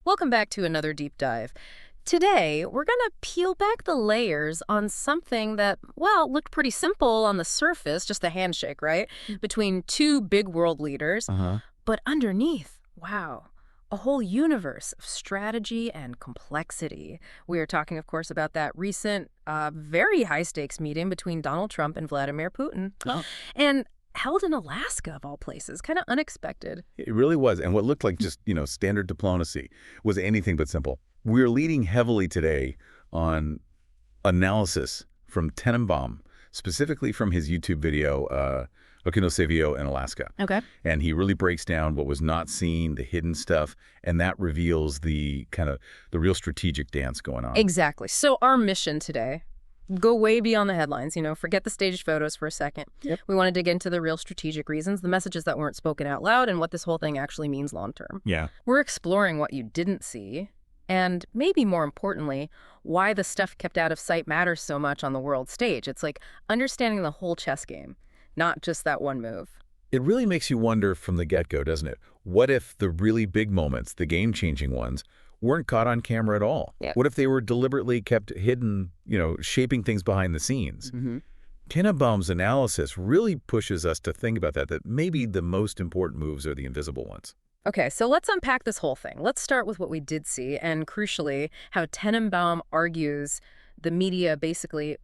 Welcome back to another deep dive. Today, we're going to peel back the layers on something that, well, looked pretty simple on the surface, just a handshake, right? Between two big world leaders. Uh-huh. But underneath, wow, a whole universe of strategy and complexity. We are talking, of course, about that recent, very high-stakes meeting between Donald Trump and Vladimir Putin. Oh. And held in Alaska, of all places. Kind of unexpected. It really was. And what looked like just, standard diplomacy was anything but simple. We're leading heavily today on analysis from Tenenbaum, specifically from his YouTube video, Okinoseviyo in Alaska. Okay. And he really breaks down what was not seen, the hidden stuff, and that reveals the real strategic dance going on. Exactly. So our mission today, go way beyond the headlines, forget the staged photos for a second. Yep. We want to dig into the real strategic reasons, the messages that weren't spoken out loud, and what this whole thing actually means long term. Yeah. We're exploring what you didn't see, and maybe more importantly, why the stuff kept out of sight matters so much on the world stage. It's like understanding the whole chess game, not just that one move. It really makes you wonder from the get-go, doesn't it? What if the really big moments, the game-changing ones, weren't caught on camera at all? Yeah. What if they were deliberately kept hidden, shaping things behind the scenes? Mm-hmm. Tenenbaum's analysis really pushes us to think about that maybe the most important moves are the invisible ones. Okay, so let's unpack this whole thing. Let's start with what we did see, and crucially, how Tenenbaum argues the media basically,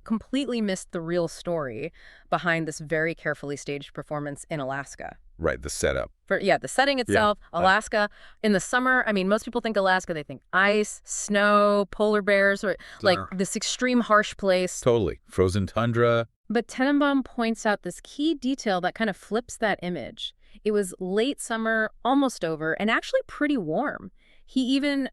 completely missed the real story behind this very carefully staged performance in Alaska. Right, the setup. The setting itself, Alaska. In the summer, most people think Alaska, they think ice, snow, polar bears, or like this extreme harsh place. Totally. Frozen tundra. But Tenenbaum points out this key detail that kind of flips that image. It was late summer, almost over, and actually pretty warm. He even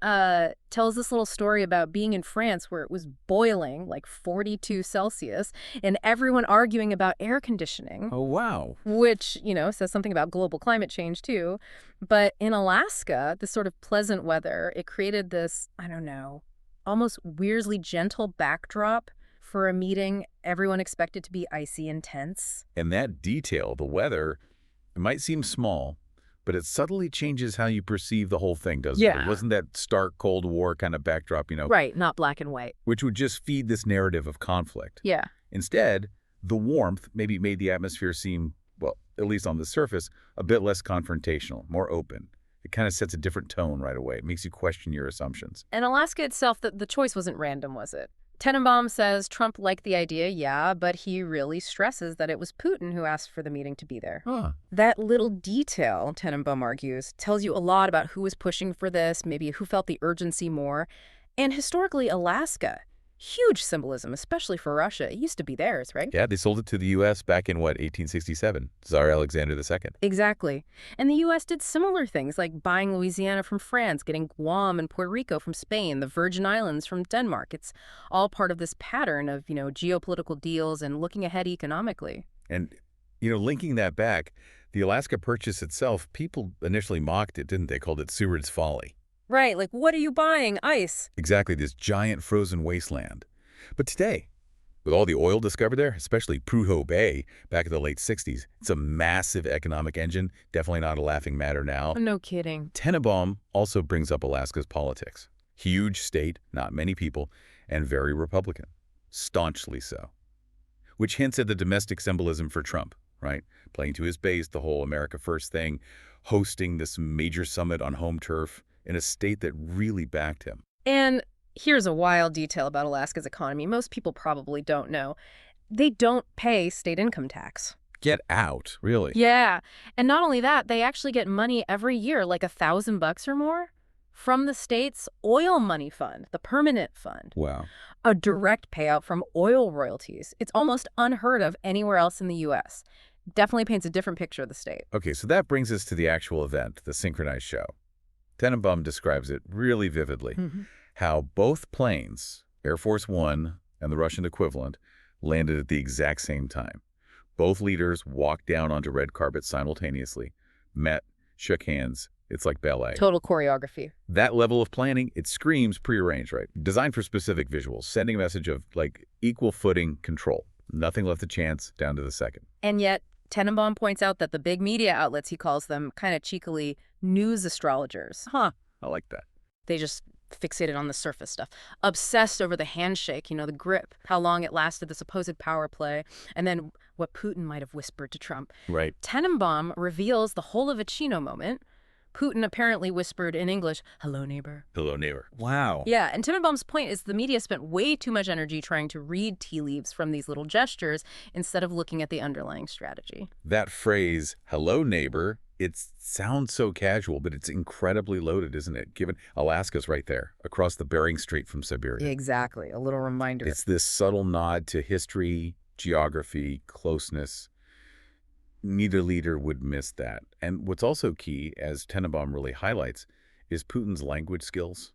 tells this little story about being in France where it was boiling, like 42 Celsius, and everyone arguing about air conditioning. Oh, wow. Which, says something about global climate change, too. But in Alaska, this sort of pleasant weather, it created this, almost weirdly gentle backdrop for a meeting everyone expected to be icy and tense. And that detail, the weather, it might seem small, but it subtly changes how you perceive the whole thing, doesn't it? It wasn't that stark Cold War kind of backdrop, Right, not black and white. Which would just feed this narrative of conflict. Yeah. Instead, the warmth maybe made the atmosphere seem, well, at least on the surface, a bit less confrontational, more open. It kind of sets a different tone right away. It makes you question your assumptions. And Alaska itself, the choice wasn't random, was it? Tenenbaum says Trump liked the idea, yeah, but he really stresses that it was Putin who asked for the meeting to be there. Huh. That little detail, Tenenbaum argues, tells you a lot about who was pushing for this, maybe who felt the urgency more. And historically, Alaska, huge symbolism, especially for Russia. It used to be theirs, right? Yeah, they sold it to the U.S. back in, 1867? Tsar Alexander II. Exactly. And the U.S. did similar things, like buying Louisiana from France, getting Guam and Puerto Rico from Spain, the Virgin Islands from Denmark. It's all part of this pattern of, geopolitical deals and looking ahead economically. And, linking that back, the Alaska Purchase itself, people initially mocked it, didn't they? Called it Seward's Folly. Right, like, what are you buying? Ice. Exactly, this giant frozen wasteland. But today, with all the oil discovered there, especially Prudhoe Bay back in the late 60s, it's a massive economic engine, definitely not a laughing matter now. No kidding. Tenenbaum also brings up Alaska's politics. Huge state, not many people, and very Republican. Staunchly so. Which hints at the domestic symbolism for Trump, right? Playing to his base, the whole America First thing, hosting this major summit on home turf in a state that really backed him. And here's a wild detail about Alaska's economy most people probably don't know. They don't pay state income tax. Get out, really? Yeah. And not only that, they actually get money every year, like $1,000 or more, from the state's oil money fund, the permanent fund. Wow. A direct payout from oil royalties. It's almost unheard of anywhere else in the U.S. Definitely paints a different picture of the state. Okay, so that brings us to the actual event, the synchronized show. Tenenbaum describes it really vividly, how both planes, Air Force One and the Russian equivalent, landed at the exact same time. Both leaders walked down onto red carpet simultaneously, met, shook hands. It's like ballet. Total choreography. That level of planning, it screams prearranged, right? Designed for specific visuals, sending a message of, equal footing control. Nothing left to chance, down to the second. And yet, Tenenbaum points out that the big media outlets, he calls them, kind of cheekily, news astrologers. Huh, I like that. They just fixated on the surface stuff. Obsessed over the handshake, the grip, how long it lasted, the supposed power play, and then what Putin might have whispered to Trump. Right. Tenenbaum reveals the whole of a Chino moment. Putin apparently whispered in English, "Hello, neighbor." Hello, neighbor. Wow. Yeah, and Tenenbaum's point is the media spent way too much energy trying to read tea leaves from these little gestures instead of looking at the underlying strategy. That phrase, hello, neighbor, it sounds so casual, but it's incredibly loaded, isn't it? Given Alaska's right there, across the Bering Strait from Siberia. Exactly, a little reminder. It's this subtle nod to history, geography, closeness. Neither leader would miss that. And what's also key, as Tenenbaum really highlights, is Putin's language skills.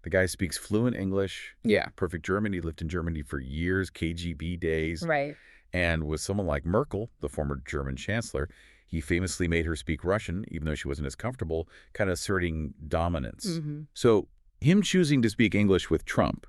The guy speaks fluent English. Yeah. Perfect German. He lived in Germany for years, KGB days. Right. And with someone like Merkel, the former German chancellor, he famously made her speak Russian, even though she wasn't as comfortable, kind of asserting dominance. So him choosing to speak English with Trump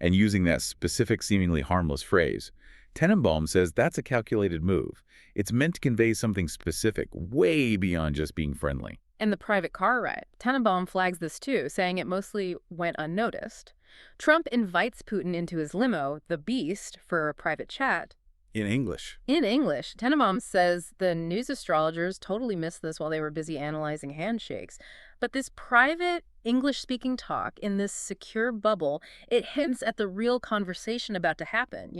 and using that specific, seemingly harmless phrase, Tenenbaum says that's a calculated move. It's meant to convey something specific, way beyond just being friendly. And the private car ride. Tenenbaum flags this too, saying it mostly went unnoticed. Trump invites Putin into his limo, the Beast, for a private chat. In English. In English. Tenenbaum says the news astrologers totally missed this while they were busy analyzing handshakes. But this private English-speaking talk in this secure bubble, it hints at the real conversation about to happen,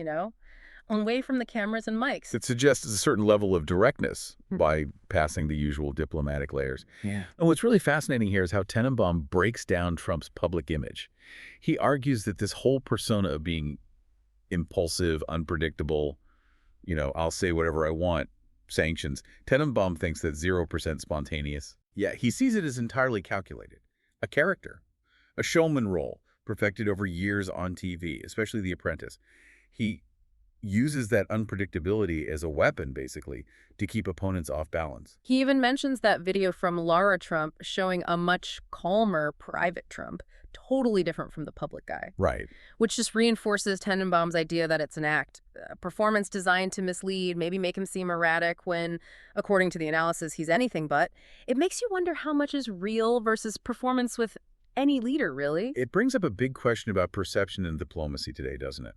away from the cameras and mics. It suggests a certain level of directness by passing the usual diplomatic layers. Yeah. And what's really fascinating here is how Tenenbaum breaks down Trump's public image. He argues that this whole persona of being impulsive, unpredictable, I'll say whatever I want, sanctions, Tenenbaum thinks that's 0% spontaneous. Yeah, he sees it as entirely calculated. A character, a showman role, perfected over years on TV, especially The Apprentice. He uses that unpredictability as a weapon, basically, to keep opponents off balance. He even mentions that video from Lara Trump showing a much calmer private Trump, totally different from the public guy. Right. Which just reinforces Tenenbaum's idea that it's an act, a performance designed to mislead, maybe make him seem erratic when, according to the analysis, he's anything but. It makes you wonder how much is real versus performance with any leader, really. It brings up a big question about perception in diplomacy today, doesn't it?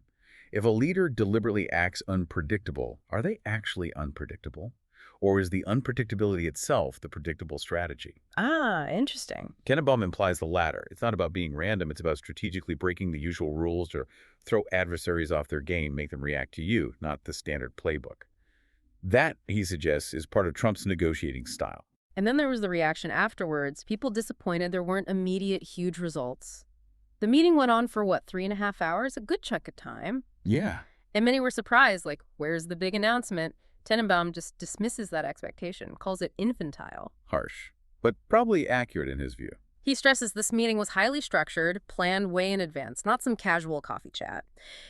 If a leader deliberately acts unpredictable, are they actually unpredictable? Or is the unpredictability itself the predictable strategy? Ah, interesting. Tenenbaum implies the latter. It's not about being random. It's about strategically breaking the usual rules to throw adversaries off their game, make them react to you, not the standard playbook. That, he suggests, is part of Trump's negotiating style. And then there was the reaction afterwards. People disappointed there weren't immediate huge results. The meeting went on for, 3.5 hours? A good chunk of time. Yeah. And many were surprised, like, where's the big announcement? Tenenbaum just dismisses that expectation, calls it infantile. Harsh, but probably accurate in his view. He stresses this meeting was highly structured, planned way in advance, not some casual coffee chat.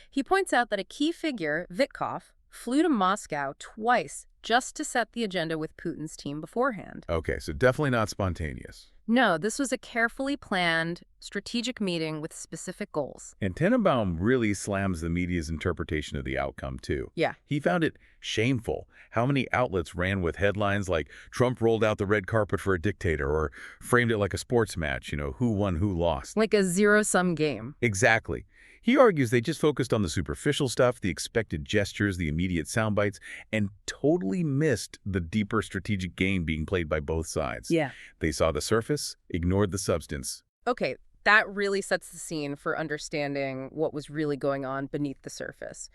He points out that a key figure, Vitkov, flew to Moscow twice just to set the agenda with Putin's team beforehand. Okay, so definitely not spontaneous. No, this was a carefully planned, strategic meeting with specific goals. And Tenenbaum really slams the media's interpretation of the outcome, too. Yeah. He found it shameful how many outlets ran with headlines like Trump rolled out the red carpet for a dictator or framed it like a sports match, who won, who lost. Like a zero-sum game. Exactly. He argues they just focused on the superficial stuff, the expected gestures, the immediate sound bites, and totally missed the deeper strategic game being played by both sides. Yeah. They saw the surface, ignored the substance. Okay, that really sets the scene for understanding what was really going on beneath the surface.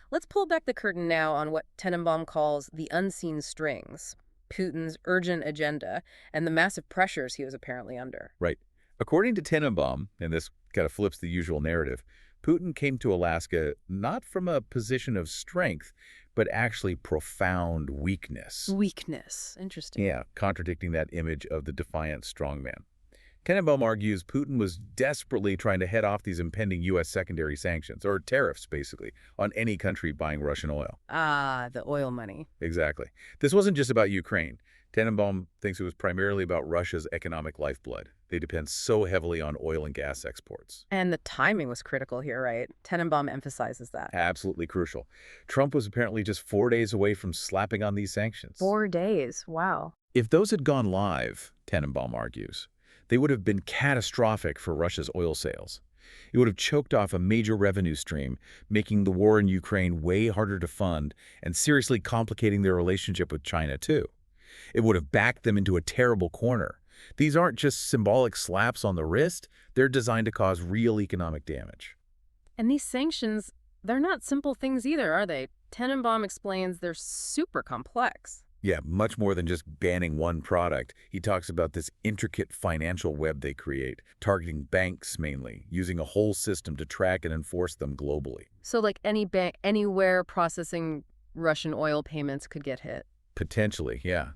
Let's pull back the curtain now on what Tenenbaum calls the unseen strings, Putin's urgent agenda, and the massive pressures he was apparently under. Right. According to Tenenbaum, and this kind of flips the usual narrative, Putin came to Alaska not from a position of strength, but actually profound weakness. Weakness. Interesting. Yeah, contradicting that image of the defiant strongman. Tenenbaum argues Putin was desperately trying to head off these impending U.S. secondary sanctions, or tariffs, basically, on any country buying Russian oil. Ah, the oil money. Exactly. This wasn't just about Ukraine. Tenenbaum thinks it was primarily about Russia's economic lifeblood. They depend so heavily on oil and gas exports. And the timing was critical here, right? Tenenbaum emphasizes that. Absolutely crucial. Trump was apparently just 4 days away from slapping on these sanctions. 4 days. Wow. If those had gone live, Tenenbaum argues, they would have been catastrophic for Russia's oil sales. It would have choked off a major revenue stream, making the war in Ukraine way harder to fund and seriously complicating their relationship with China, too. It would have backed them into a terrible corner. These aren't just symbolic slaps on the wrist, they're designed to cause real economic damage. And these sanctions, they're not simple things either, are they? Tenenbaum explains they're super complex. Yeah, much more than just banning one product. He talks about this intricate financial web they create, targeting banks mainly, using a whole system to track and enforce them globally. So like any bank anywhere processing Russian oil payments could get hit. Potentially, yeah.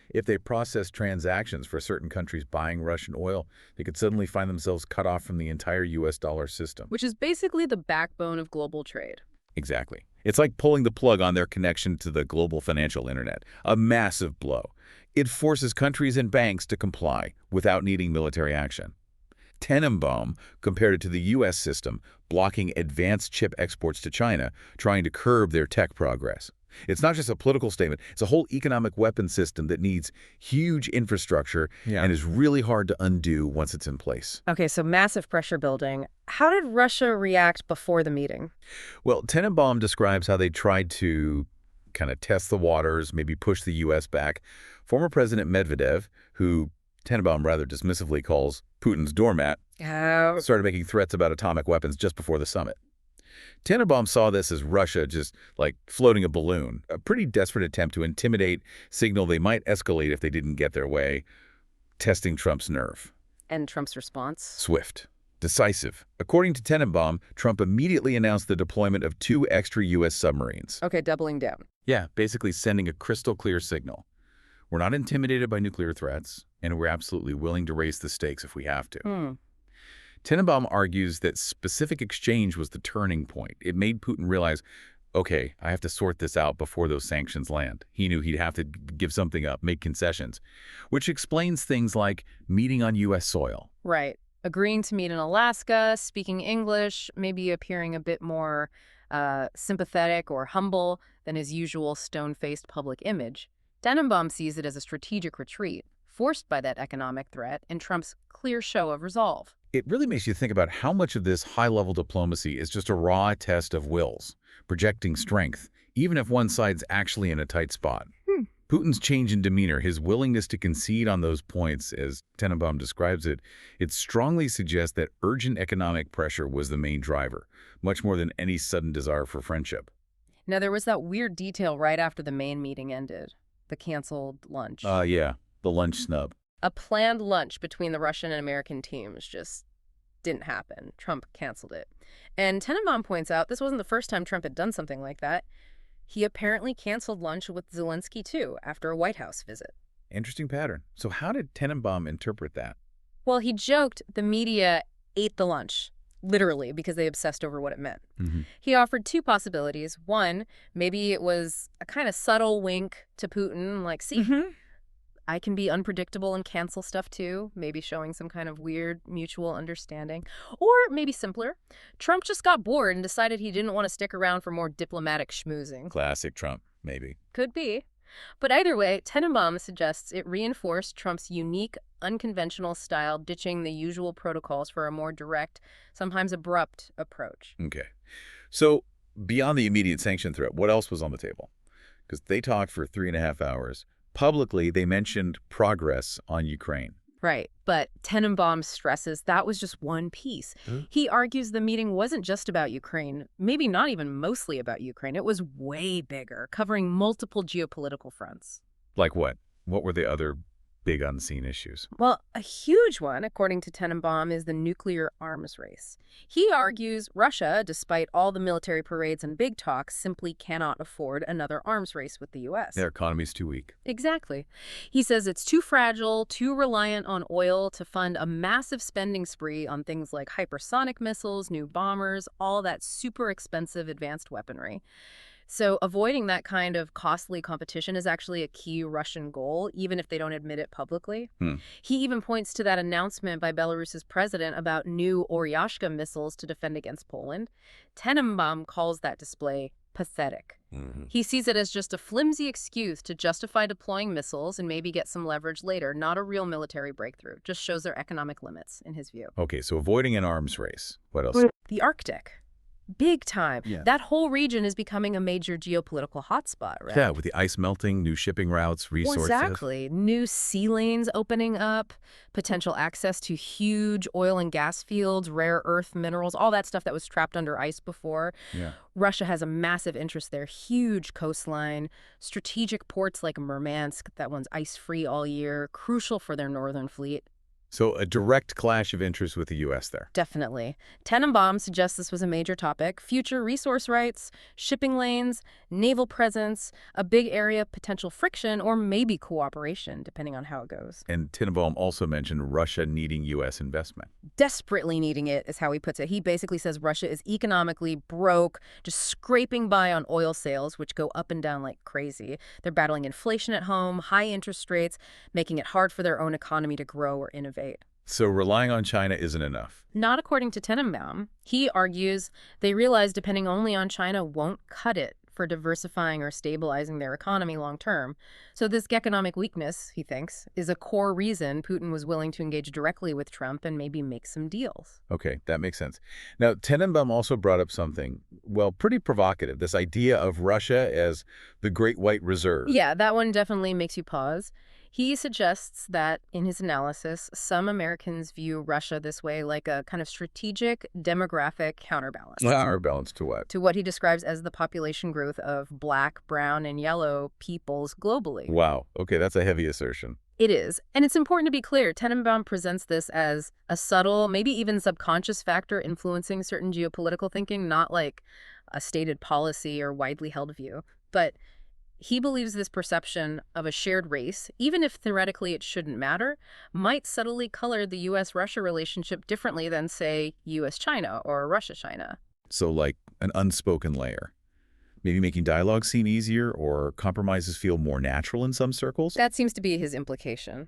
If they process transactions for certain countries buying Russian oil, they could suddenly find themselves cut off from the entire U.S. dollar system. Which is basically the backbone of global trade. Exactly. It's like pulling the plug on their connection to the global financial internet. A massive blow. It forces countries and banks to comply without needing military action. Tenenbaum compared it to the U.S. system, blocking advanced chip exports to China, trying to curb their tech progress. It's not just a political statement. It's a whole economic weapon system that needs huge infrastructure and is really hard to undo once it's in place. Okay, so massive pressure building. How did Russia react before the meeting? Well, Tenenbaum describes how they tried to kind of test the waters, maybe push the U.S. back. Former President Medvedev, who Tenenbaum rather dismissively calls Putin's doormat, started making threats about atomic weapons just before the summit. Tenenbaum saw this as Russia just, like, floating a balloon, a pretty desperate attempt to intimidate, signal they might escalate if they didn't get their way, testing Trump's nerve. And Trump's response? Swift. Decisive. According to Tenenbaum, Trump immediately announced the deployment of 2 extra U.S. submarines. Okay, doubling down. Yeah, basically sending a crystal clear signal. We're not intimidated by nuclear threats, and we're absolutely willing to raise the stakes if we have to. Tenenbaum argues that specific exchange was the turning point. It made Putin realize, okay, I have to sort this out before those sanctions land. He knew he'd have to give something up, make concessions, which explains things like meeting on U.S. soil. Right. Agreeing to meet in Alaska, speaking English, maybe appearing a bit more sympathetic or humble than his usual stone-faced public image. Tenenbaum sees it as a strategic retreat, forced by that economic threat and Trump's clear show of resolve. It really makes you think about how much of this high-level diplomacy is just a raw test of wills, projecting strength, even if one side's actually in a tight spot. Putin's change in demeanor, his willingness to concede on those points, as Tenenbaum describes it, it strongly suggests that urgent economic pressure was the main driver, much more than any sudden desire for friendship. Now, there was that weird detail right after the main meeting ended, the canceled lunch. Yeah, the lunch snub. A planned lunch between the Russian and American teams just didn't happen. Trump canceled it. And Tenenbaum points out this wasn't the first time Trump had done something like that. He apparently canceled lunch with Zelensky, too, after a White House visit. Interesting pattern. So how did Tenenbaum interpret that? Well, he joked the media ate the lunch, literally, because they obsessed over what it meant. He offered 2 possibilities. One, maybe it was a kind of subtle wink to Putin, like, see, I can be unpredictable and cancel stuff too, maybe showing some kind of weird mutual understanding. Or maybe simpler, Trump just got bored and decided he didn't want to stick around for more diplomatic schmoozing. Classic Trump, maybe. Could be. But either way, Tenenbaum suggests it reinforced Trump's unique, unconventional style, ditching the usual protocols for a more direct, sometimes abrupt approach. Okay. So beyond the immediate sanction threat, what else was on the table? Because they talked for 3.5 hours. Publicly, they mentioned progress on Ukraine. Right, but Tenenbaum stresses that was just one piece. He argues the meeting wasn't just about Ukraine, maybe not even mostly about Ukraine. It was way bigger, covering multiple geopolitical fronts. Like what? What were the other big unseen issues? Well, a huge one, according to Tenenbaum, is the nuclear arms race. He argues Russia, despite all the military parades and big talks, simply cannot afford another arms race with the U.S. Their economy's too weak. Exactly. He says it's too fragile, too reliant on oil to fund a massive spending spree on things like hypersonic missiles, new bombers, all that super expensive advanced weaponry. So avoiding that kind of costly competition is actually a key Russian goal, even if they don't admit it publicly. He even points to that announcement by Belarus's president about new Oryashka missiles to defend against Poland. Tenenbaum calls that display pathetic. Hmm. He sees it as just a flimsy excuse to justify deploying missiles and maybe get some leverage later, not a real military breakthrough. Just shows their economic limits, in his view. Okay, so avoiding an arms race. What else? The Arctic. Big time. Yeah. That whole region is becoming a major geopolitical hotspot, right? Yeah, with the ice melting, new shipping routes, Well, resources. exactly. New sea lanes opening up, potential access to huge oil and gas fields, rare earth minerals, all that stuff that was trapped under ice before. Yeah. Russia has a massive interest there, huge coastline, strategic ports like Murmansk, that one's ice-free all year, crucial for their northern fleet. So a direct clash of interest with the U.S. there. Definitely. Tenenbaum suggests this was a major topic. Future resource rights, shipping lanes, naval presence, a big area of potential friction, or maybe cooperation, depending on how it goes. And Tenenbaum also mentioned Russia needing U.S. investment. Desperately needing it is how he puts it. He basically says Russia is economically broke, just scraping by on oil sales, which go up and down like crazy. They're battling inflation at home, high interest rates, making it hard for their own economy to grow or innovate. So relying on China isn't enough. Not according to Tenenbaum. He argues they realize depending only on China won't cut it for diversifying or stabilizing their economy long term. So this economic weakness, he thinks, is a core reason Putin was willing to engage directly with Trump and maybe make some deals. Okay, that makes sense. Now, Tenenbaum also brought up something, well, pretty provocative, this idea of Russia as the Great White Reserve. Yeah, that one definitely makes you pause. He suggests that, in his analysis, some Americans view Russia this way, like a kind of strategic demographic counterbalance. Counterbalance to what? To what he describes as the population growth of black, brown, and yellow peoples globally. Wow. Okay, that's a heavy assertion. It is. And it's important to be clear, Tenenbaum presents this as a subtle, maybe even subconscious factor influencing certain geopolitical thinking, not like a stated policy or widely held view. But he believes this perception of a shared race, even if theoretically it shouldn't matter, might subtly color the U.S.-Russia relationship differently than, say, U.S.-China or Russia-China. So like an unspoken layer. Maybe making dialogue seem easier or compromises feel more natural in some circles? That seems to be his implication,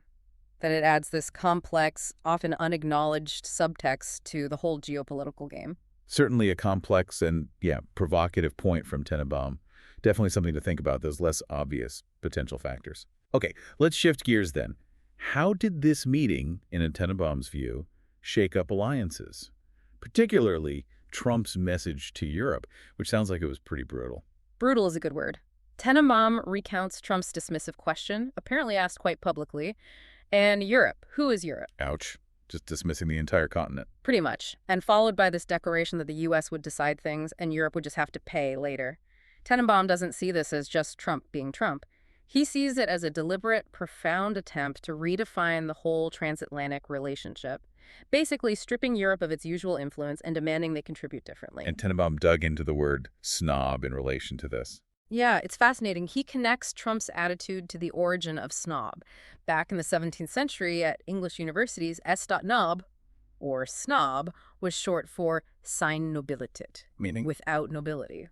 that it adds this complex, often unacknowledged subtext to the whole geopolitical game. Certainly a complex and, yeah, provocative point from Tenenbaum. Definitely something to think about, those less obvious potential factors. Okay, let's shift gears then. How did this meeting, in Tenenbaum's view, shake up alliances? Particularly Trump's message to Europe, which sounds like it was pretty brutal. Brutal is a good word. Tenenbaum recounts Trump's dismissive question, apparently asked quite publicly. And Europe. Who is Europe? Ouch. Just dismissing the entire continent. Pretty much. And followed by this declaration that the U.S. would decide things and Europe would just have to pay later. Tenenbaum doesn't see this as just Trump being Trump. He sees it as a deliberate, profound attempt to redefine the whole transatlantic relationship, basically stripping Europe of its usual influence and demanding they contribute differently. And Tenenbaum dug into the word snob in relation to this. Yeah, it's fascinating. He connects Trump's attitude to the origin of snob. Back in the 17th century at English universities, s.nob, or snob, was short for sein nobilitet, Meaning? without nobility.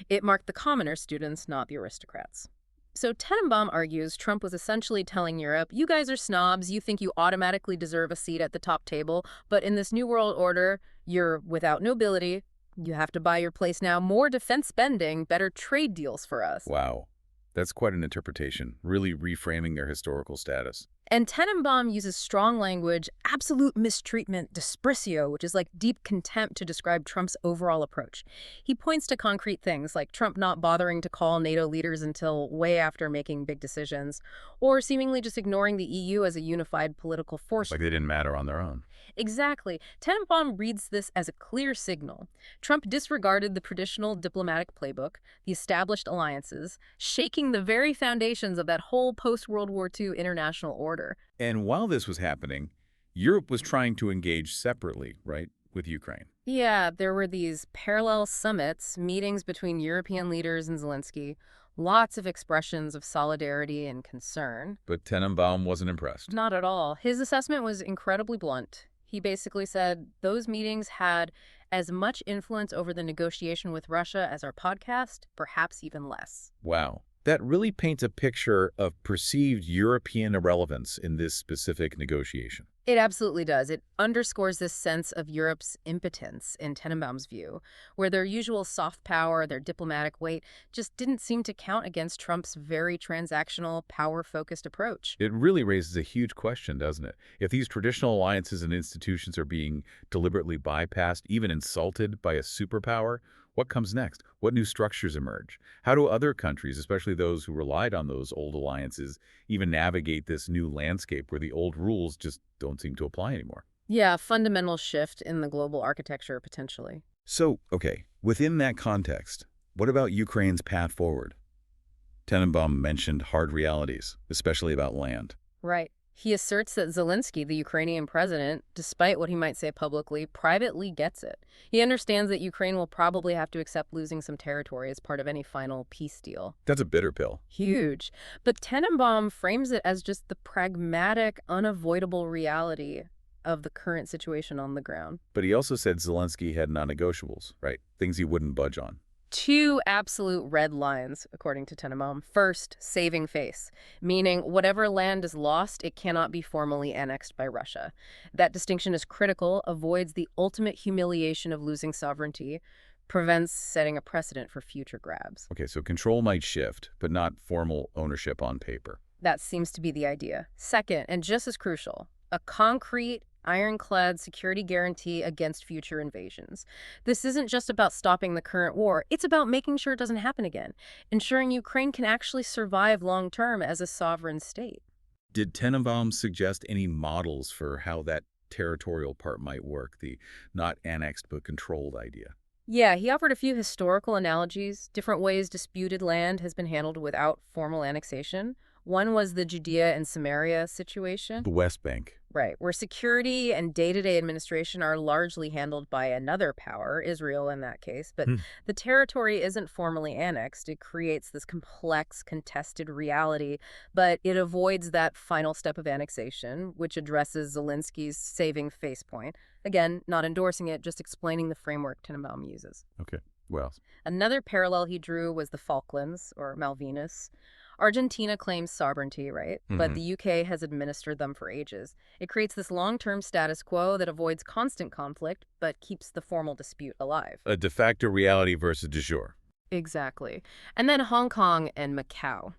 It marked the commoner students, not the aristocrats. So Tenenbaum argues Trump was essentially telling Europe, you guys are snobs, you think you automatically deserve a seat at the top table, but in this new world order, you're without nobility, you have to buy your place now, more defense spending, better trade deals for us. Wow. That's quite an interpretation, really reframing their historical status. And Tenenbaum uses strong language, absolute mistreatment, desprecio, which is like deep contempt to describe Trump's overall approach. He points to concrete things like Trump not bothering to call NATO leaders until way after making big decisions, or seemingly just ignoring the EU as a unified political force. Like they didn't matter on their own. Exactly. Tenenbaum reads this as a clear signal. Trump disregarded the traditional diplomatic playbook, the established alliances, shaking the very foundations of that whole post-World War II international order. And while this was happening, Europe was trying to engage separately, right, with Ukraine. Yeah, there were these parallel summits, meetings between European leaders and Zelensky, lots of expressions of solidarity and concern. But Tenenbaum wasn't impressed. Not at all. His assessment was incredibly blunt. He basically said those meetings had as much influence over the negotiation with Russia as our podcast, perhaps even less. Wow. That really paints a picture of perceived European irrelevance in this specific negotiation. It absolutely does. It underscores this sense of Europe's impotence, in Tenenbaum's view, where their usual soft power, their diplomatic weight, just didn't seem to count against Trump's very transactional, power-focused approach. It really raises a huge question, doesn't it? If these traditional alliances and institutions are being deliberately bypassed, even insulted by a superpower, what comes next? What new structures emerge? How do other countries, especially those who relied on those old alliances, even navigate this new landscape where the old rules just don't seem to apply anymore? Yeah, a fundamental shift in the global architecture, potentially. So, okay, within that context, what about Ukraine's path forward? Tenenbaum mentioned hard realities, especially about land. Right. He asserts that Zelensky, the Ukrainian president, despite what he might say publicly, privately gets it. He understands that Ukraine will probably have to accept losing some territory as part of any final peace deal. That's a bitter pill. Huge. But Tenenbaum frames it as just the pragmatic, unavoidable reality of the current situation on the ground. But he also said Zelensky had non-negotiables, right? Things he wouldn't budge on. Two absolute red lines, according to Tenenbaum. First, saving face, meaning whatever land is lost, it cannot be formally annexed by Russia. That distinction is critical, avoids the ultimate humiliation of losing sovereignty, prevents setting a precedent for future grabs. Okay, so control might shift, but not formal ownership on paper. That seems to be the idea. Second, and just as crucial, a concrete, ironclad security guarantee against future invasions. This isn't just about stopping the current war, it's about making sure it doesn't happen again, ensuring Ukraine can actually survive long-term as a sovereign state. Did Tenenbaum suggest any models for how that territorial part might work, the not annexed but controlled idea? Yeah, he offered a few historical analogies, different ways disputed land has been handled without formal annexation. One was the Judea and Samaria situation. The West Bank. Right, where security and day-to-day administration are largely handled by another power, Israel in that case, but the territory isn't formally annexed. It creates this complex, contested reality, but it avoids that final step of annexation, which addresses Zelensky's saving face point. Again, not endorsing it, just explaining the framework Tenenbaum uses. Okay, well, Another parallel he drew was the Falklands, or Malvinas. Argentina claims sovereignty, right? But the UK has administered them for ages. It creates this long-term status quo that avoids constant conflict, but keeps the formal dispute alive. a de facto reality versus de jure. Exactly. And then Hong Kong and Macau.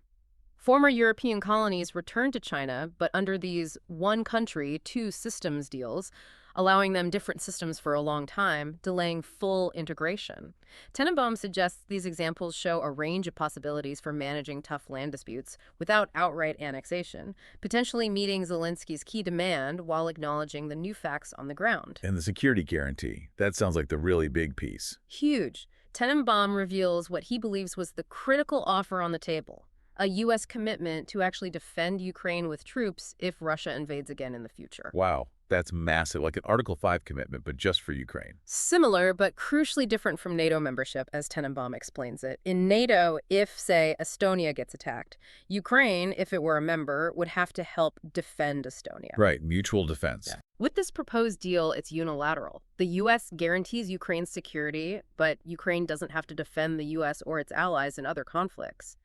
Former European colonies returned to China, but under these one country, two systems deals, allowing them different systems for a long time, delaying full integration. Tenenbaum suggests these examples show a range of possibilities for managing tough land disputes without outright annexation, potentially meeting Zelensky's key demand while acknowledging the new facts on the ground. And the security guarantee, that sounds like the really big piece. Huge. Tenenbaum reveals what he believes was the critical offer on the table: a U.S. commitment to actually defend Ukraine with troops if Russia invades again in the future. Wow, that's massive, like an Article 5 commitment, but just for Ukraine. Similar, but crucially different from NATO membership, as Tenenbaum explains it. In NATO, if, say, Estonia gets attacked, Ukraine, if it were a member, would have to help defend Estonia. Right, mutual defense. Yeah. With this proposed deal, it's unilateral. The U.S. guarantees Ukraine's security, but Ukraine doesn't have to defend the U.S. or its allies in other conflicts.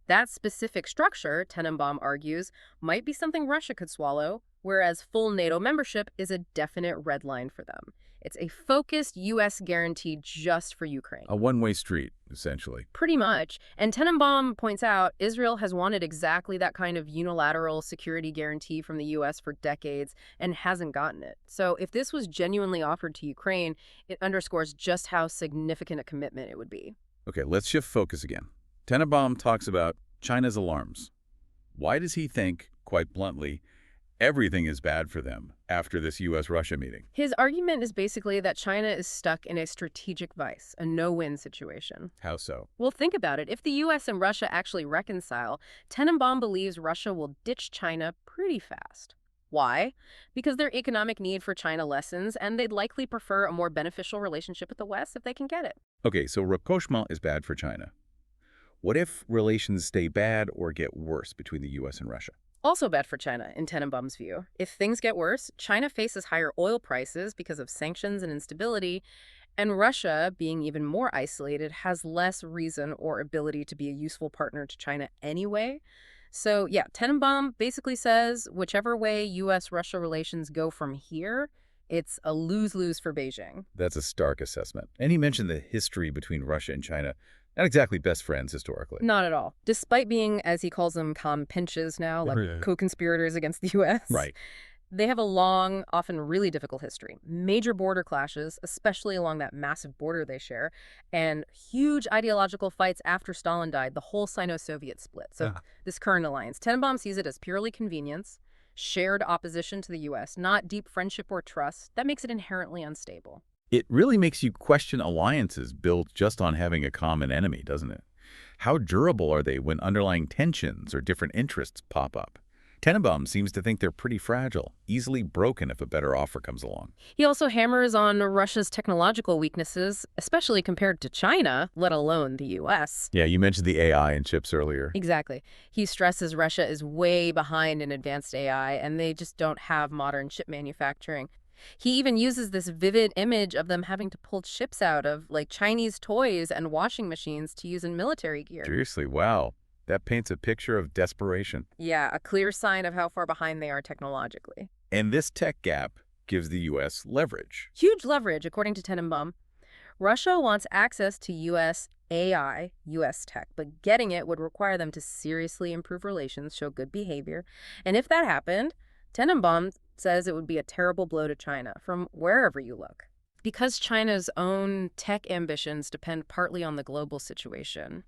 That specific structure, Tenenbaum argues, might be something Russia could swallow, whereas full NATO membership is a definite red line for them. It's a focused U.S. guarantee just for Ukraine. A one-way street, essentially. Pretty much. And Tenenbaum points out Israel has wanted exactly that kind of unilateral security guarantee from the U.S. for decades and hasn't gotten it. So if this was genuinely offered to Ukraine, it underscores just how significant a commitment it would be. Okay, let's shift focus again. Tenenbaum talks about China's alarms. Why does he think, quite bluntly, everything is bad for them after this U.S.-Russia meeting? His argument is basically that China is stuck in a strategic vice, a no-win situation. How so? Well, think about it. If the U.S. and Russia actually reconcile, Tenenbaum believes Russia will ditch China pretty fast. Why? Because their economic need for China lessens, and they'd likely prefer a more beneficial relationship with the West if they can get it. Okay, so rapprochement is bad for China. What if relations stay bad or get worse between the U.S. and Russia? Also bad for China, in Tenenbaum's view. If things get worse, China faces higher oil prices because of sanctions and instability, and Russia, being even more isolated, has less reason or ability to be a useful partner to China anyway. So, yeah, Tenenbaum basically says whichever way U.S.-Russia relations go from here, it's a lose-lose for Beijing. That's a stark assessment. And he mentioned the history between Russia and China. Not exactly best friends historically. Not at all. Despite being, as he calls them, calm pinches now, like Yeah. co-conspirators against the U.S., Right. they have a long, often really difficult history. Major border clashes, especially along that massive border they share, and huge ideological fights after Stalin died, the whole Sino-Soviet split. So Yeah. this current alliance, Tenenbaum sees it as purely convenience, shared opposition to the U.S., not deep friendship or trust. That makes it inherently unstable. It really makes you question alliances built just on having a common enemy, doesn't it? How durable are they when underlying tensions or different interests pop up? Tenenbaum seems to think they're pretty fragile, easily broken if a better offer comes along. He also hammers on Russia's technological weaknesses, especially compared to China, let alone the U.S. Yeah, you mentioned the AI and chips earlier. Exactly. He stresses Russia is way behind in advanced AI, and they just don't have modern chip manufacturing. He even uses this vivid image of them having to pull chips out of, like, Chinese toys and washing machines to use in military gear. Seriously, wow. That paints a picture of desperation. Yeah, a clear sign of how far behind they are technologically. And this tech gap gives the U.S. leverage. Huge leverage, according to Tenenbaum. Russia wants access to U.S. AI, U.S. tech, but getting it would require them to seriously improve relations, show good behavior. And if that happened, Tenenbaum says it would be a terrible blow to China from wherever you look. Because China's own tech ambitions depend partly on the global situation,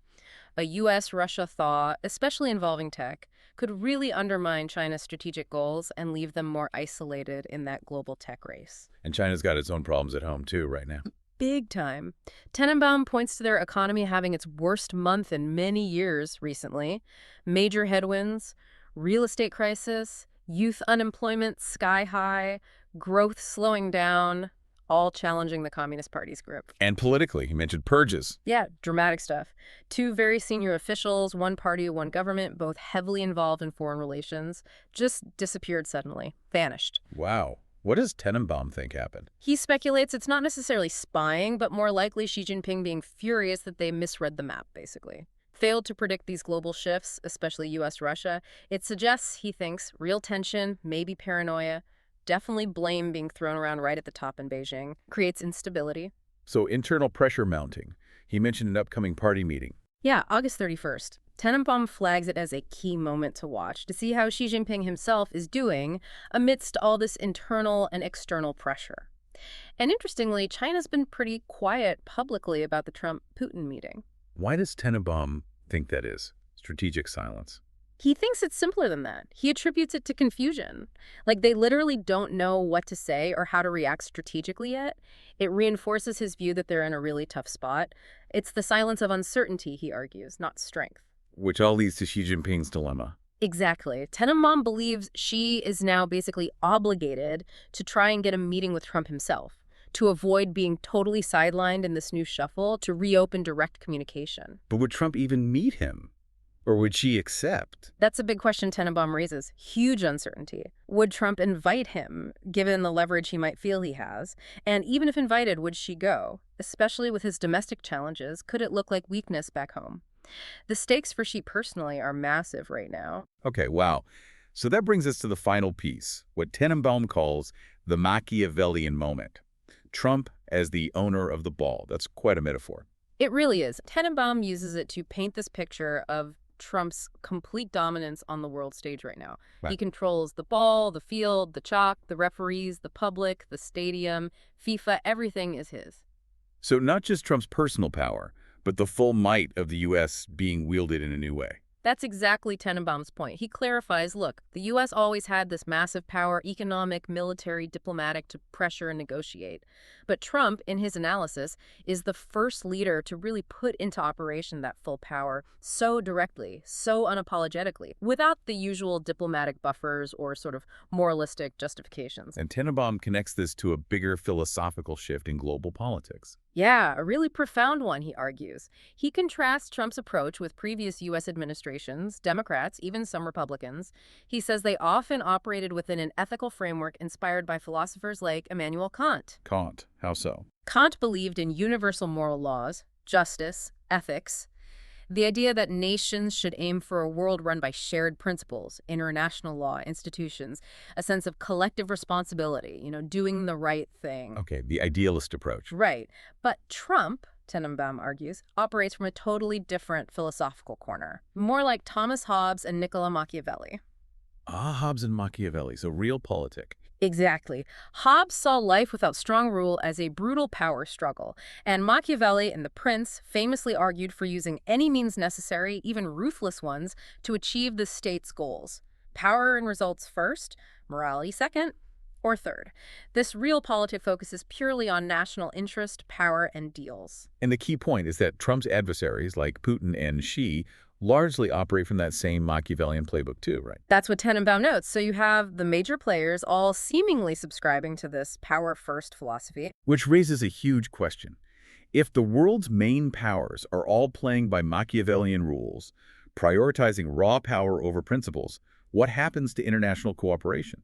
a U.S.-Russia thaw, especially involving tech, could really undermine China's strategic goals and leave them more isolated in that global tech race. And China's got its own problems at home, too, right now. Big time. Tenenbaum points to their economy having its worst month in many years recently. Major headwinds, real estate crisis, youth unemployment sky high, growth slowing down, all challenging the Communist Party's grip. And politically, he mentioned purges. Yeah, dramatic stuff. Two very senior officials, one party, one government, both heavily involved in foreign relations, just disappeared suddenly, vanished. Wow. What does Tenenbaum think happened? He speculates it's not necessarily spying, but more likely Xi Jinping being furious that they misread the map, basically. Failed to predict these global shifts, especially U.S.-Russia. It suggests, he thinks, real tension, maybe paranoia, definitely blame being thrown around right at the top in Beijing, creates instability. So internal pressure mounting. He mentioned an upcoming party meeting. Yeah, August 31st. Tenenbaum flags it as a key moment to watch, to see how Xi Jinping himself is doing amidst all this internal and external pressure. And interestingly, China's been pretty quiet publicly about the Trump-Putin meeting. Why does Tenenbaum think that is? Strategic silence. He thinks it's simpler than that. He attributes it to confusion. Like, they literally don't know what to say or how to react strategically yet. It reinforces his view that they're in a really tough spot. It's the silence of uncertainty, he argues, not strength. Which all leads to Xi Jinping's dilemma. Exactly. Tenenbaum believes Xi is now basically obligated to try and get a meeting with Trump himself, to avoid being totally sidelined in this new shuffle, to reopen direct communication. But would Trump even meet him? Or would Xi accept? That's a big question Tenenbaum raises. Huge uncertainty. Would Trump invite him, given the leverage he might feel he has? And even if invited, would Xi go? Especially with his domestic challenges, could it look like weakness back home? The stakes for Xi personally are massive right now. Okay, wow. So that brings us to the final piece, what Tenenbaum calls the Machiavellian moment. Trump as the owner of the ball. That's quite a metaphor. It really is. Tenenbaum uses it to paint this picture of Trump's complete dominance on the world stage right now. Right. He controls the ball, the field, the chalk, the referees, the public, the stadium, FIFA, everything is his. So not just Trump's personal power, but the full might of the U.S. being wielded in a new way. That's exactly Tenenbaum's point. He clarifies, look, the U.S. always had this massive power, economic, military, diplomatic, to pressure and negotiate. But Trump, in his analysis, is the first leader to really put into operation that full power so directly, so unapologetically, without the usual diplomatic buffers or sort of moralistic justifications. And Tenenbaum connects this to a bigger philosophical shift in global politics. Yeah, a really profound one, he argues. He contrasts Trump's approach with previous U.S. administrations, Democrats, even some Republicans. He says they often operated within an ethical framework inspired by philosophers like Immanuel Kant. Kant, how so? Kant believed in universal moral laws, justice, ethics. The idea that nations should aim for a world run by shared principles, international law, institutions, a sense of collective responsibility, doing the right thing. Okay, the idealist approach. Right. But Trump, Tenenbaum argues, operates from a totally different philosophical corner, more like Thomas Hobbes and Niccolo Machiavelli. Ah, Hobbes and Machiavelli, so realpolitik. Exactly. Hobbes saw life without strong rule as a brutal power struggle, and Machiavelli in The Prince famously argued for using any means necessary, even ruthless ones, to achieve the state's goals. Power and results first, morality second, or third. This realpolitik focuses purely on national interest, power, and deals. And the key point is that Trump's adversaries, like Putin and Xi, largely operate from that same Machiavellian playbook too, right? That's what Tenenbaum notes. So you have the major players all seemingly subscribing to this power-first philosophy. Which raises a huge question. If the world's main powers are all playing by Machiavellian rules, prioritizing raw power over principles, what happens to international cooperation?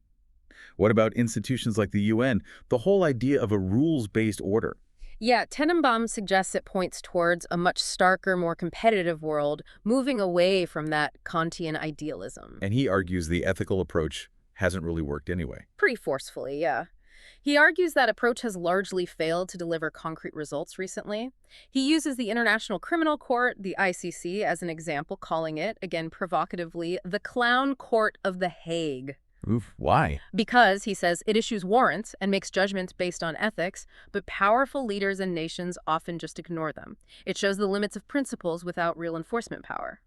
What about institutions like the UN? The whole idea of a rules-based order. Yeah, Tenenbaum suggests it points towards a much starker, more competitive world, moving away from that Kantian idealism. And he argues the ethical approach hasn't really worked anyway. Pretty forcefully, yeah. He argues that approach has largely failed to deliver concrete results recently. He uses the International Criminal Court, the ICC, as an example, calling it, again provocatively, the clown court of The Hague. Oof, why? Because, he says, it issues warrants and makes judgments based on ethics, but powerful leaders and nations often just ignore them. It shows the limits of principles without real enforcement power.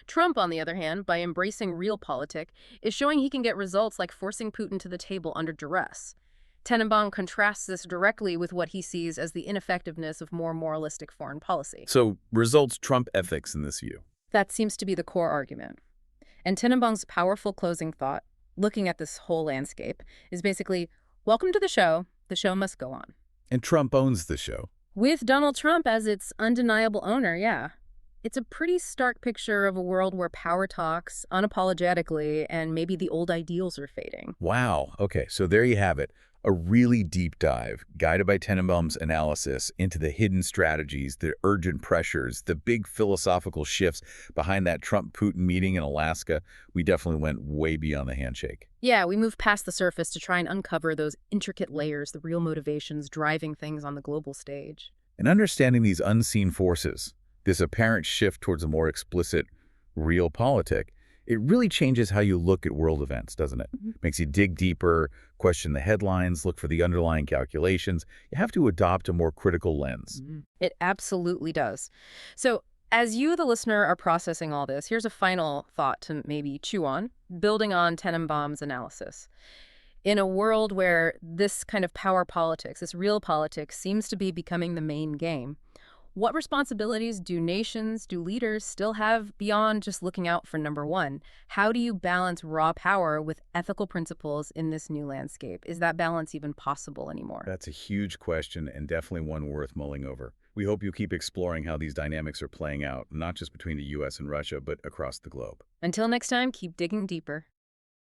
Trump, on the other hand, by embracing realpolitik, is showing he can get results like forcing Putin to the table under duress. Tenenbaum contrasts this directly with what he sees as the ineffectiveness of more moralistic foreign policy. So, results trump ethics in this view. That seems to be the core argument. And Tenenbaum's powerful closing thought, looking at this whole landscape, is basically, welcome to the show must go on. And Trump owns the show. With Donald Trump as its undeniable owner, yeah. It's a pretty stark picture of a world where power talks unapologetically and maybe the old ideals are fading. Wow. Okay, so there you have it. A really deep dive, guided by Tenenbaum's analysis into the hidden strategies, the urgent pressures, the big philosophical shifts behind that Trump-Putin meeting in Alaska. We definitely went way beyond the handshake. Yeah, we moved past the surface to try and uncover those intricate layers, the real motivations driving things on the global stage. And understanding these unseen forces, this apparent shift towards a more explicit realpolitik, it really changes how you look at world events, doesn't it? Makes you dig deeper, question the headlines, look for the underlying calculations. You have to adopt a more critical lens. It absolutely does. So as you, the listener, are processing all this, here's a final thought to maybe chew on, building on Tenenbaum's analysis. In a world where this kind of power politics, this realpolitik, seems to be becoming the main game, what responsibilities do nations, do leaders still have beyond just looking out for number one? How do you balance raw power with ethical principles in this new landscape? Is that balance even possible anymore? That's a huge question and definitely one worth mulling over. We hope you keep exploring how these dynamics are playing out, not just between the US and Russia, but across the globe. Until next time, keep digging deeper.